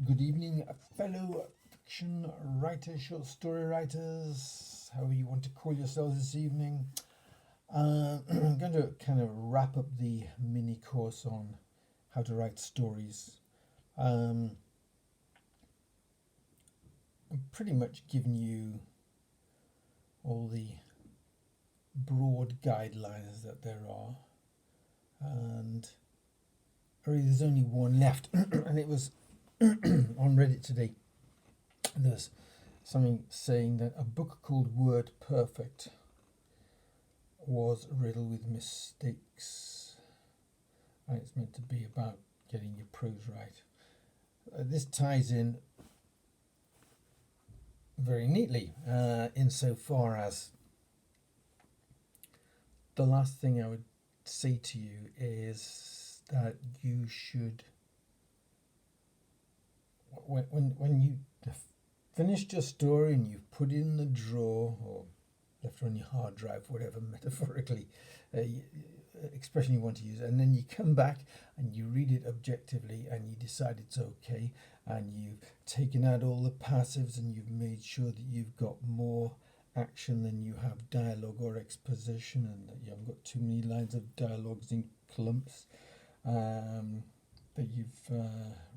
Good evening, fellow fiction writers, short story writers, however you want to call yourselves this evening. I'm going to kind of wrap up the mini course on how to write stories. Um, I'm pretty much giving you all the broad guidelines that there are, and really there's only one left, and it was on Reddit today. There's something saying that a book called Word Perfect was riddled with mistakes. And it's meant to be about getting your prose right. This ties in very neatly insofar as the last thing I would say to you is that you should, when you finished your story and you've put it in the drawer or left it on your hard drive, whatever metaphorically expression you want to use, and then you come back and you read it objectively and you decide it's okay, and you've taken out all the passives and you've made sure that you've got more action than you have dialogue or exposition, and that you haven't got too many lines of dialogues in clumps, that you've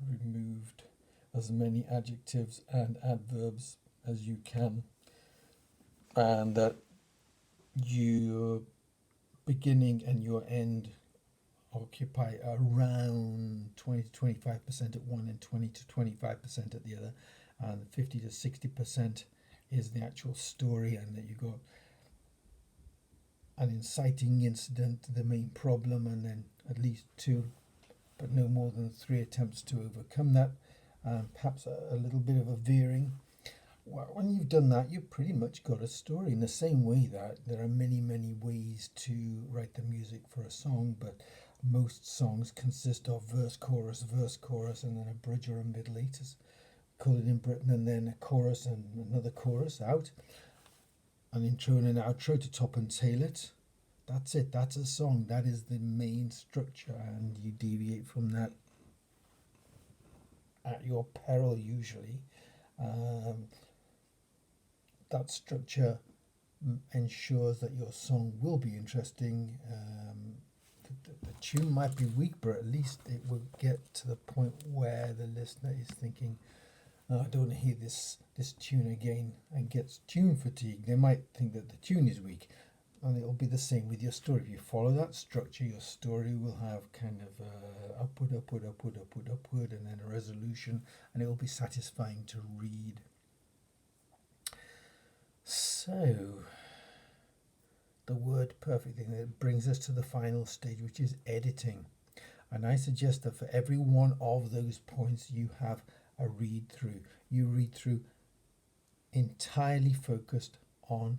removed as many adjectives and adverbs as you can, and that your beginning and your end occupy around 20 to 25% at one and 20 to 25% at the other, and 50 to 60% is the actual story, and that you got an inciting incident, the main problem, and then at least two, but no more than three attempts to overcome that, and perhaps a little bit of a veering. When you've done that, you've pretty much got a story, in the same way that there are many ways to write the music for a song, but most songs consist of verse, chorus, and then a bridge or a middle eight, as we call it in Britain, and then a chorus and another chorus out, an intro and an outro to top and tail it. That's it, that's a song, that is the main structure, and you deviate from that at your peril usually. That structure ensures that your song will be interesting. The tune might be weak, but at least it will get to the point where the listener is thinking, "Oh, I don't want to hear this tune again," and gets tune fatigue. They might think that the tune is weak, and it'll be the same with your story. If you follow that structure, your story will have kind of upward, and then a resolution, and it will be satisfying to read. So, the word perfect thing that brings us to the final stage, which is editing. And I suggest that for every one of those points, you have a read through. You read through entirely focused on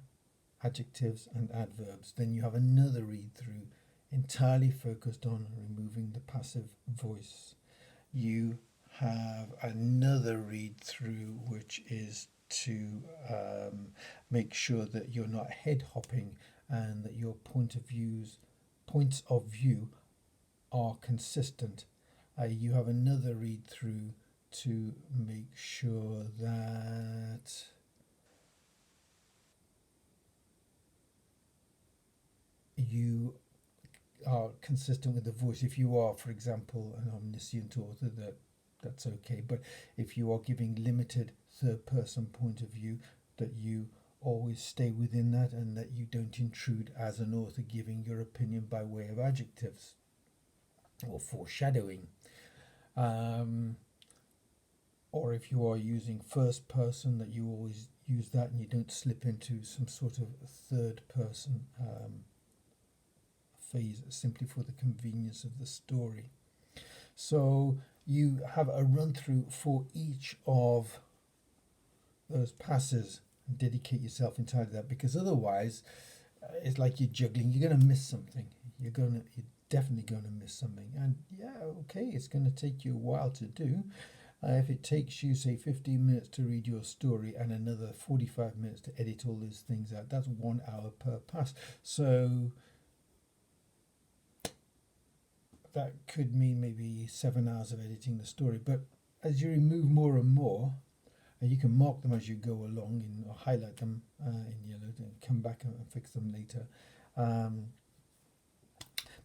adjectives and adverbs. Then you have another read through entirely focused on removing the passive voice. You have another read through which is to make sure that you're not head hopping, and that your points of view are consistent. You have another read through to make sure that you are consistent with the voice. If you are, for example, an omniscient author, that's okay. But if you are giving limited third person point of view, that you always stay within that, and that you don't intrude as an author giving your opinion by way of adjectives or foreshadowing. Or if you are using first person, that you always use that and you don't slip into some sort of third person phase simply for the convenience of the story. So you have a run through for each of those passes and dedicate yourself entirely to that, because otherwise it's like you're juggling. You're going to miss something. You're definitely going to miss something. And yeah, okay, it's going to take you a while to do. If it takes you, say, 15 minutes to read your story and another 45 minutes to edit all those things out, that's 1 hour per pass. So that could mean maybe 7 hours of editing the story. But as you remove more and more, and you can mark them as you go along or highlight them in yellow, and come back and fix them later. Um,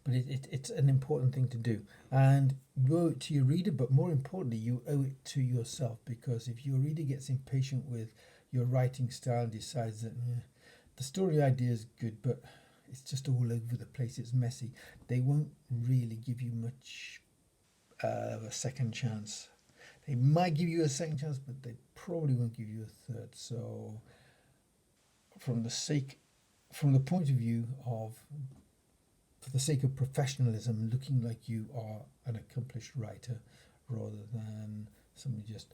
but it's an important thing to do, and you owe it to your reader, but more importantly you owe it to yourself, because if your reader gets impatient with your writing style and decides that the story idea is good but it's just all over the place, it's messy, they won't really give you much of a second chance. They might give you a second chance, but they probably won't give you a third. So from the sake from the point of view of, for the sake of professionalism, looking like you are an accomplished writer rather than somebody just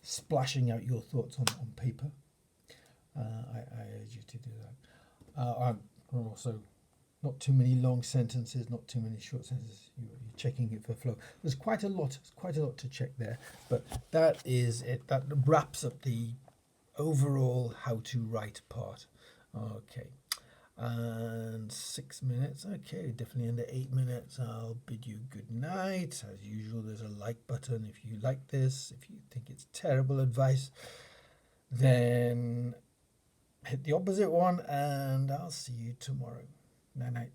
splashing out your thoughts on paper. I urge you to do that. I'm also not too many long sentences, not too many short sentences. You're checking it for flow. There's quite a lot. Quite a lot to check there. But that is it. That wraps up the overall how to write part. Okay. And 6 minutes. Okay, definitely under 8 minutes. I'll bid you good night. As usual, there's a like button if you like this. If you think it's terrible advice, then hit the opposite one, and I'll see you tomorrow. Night night.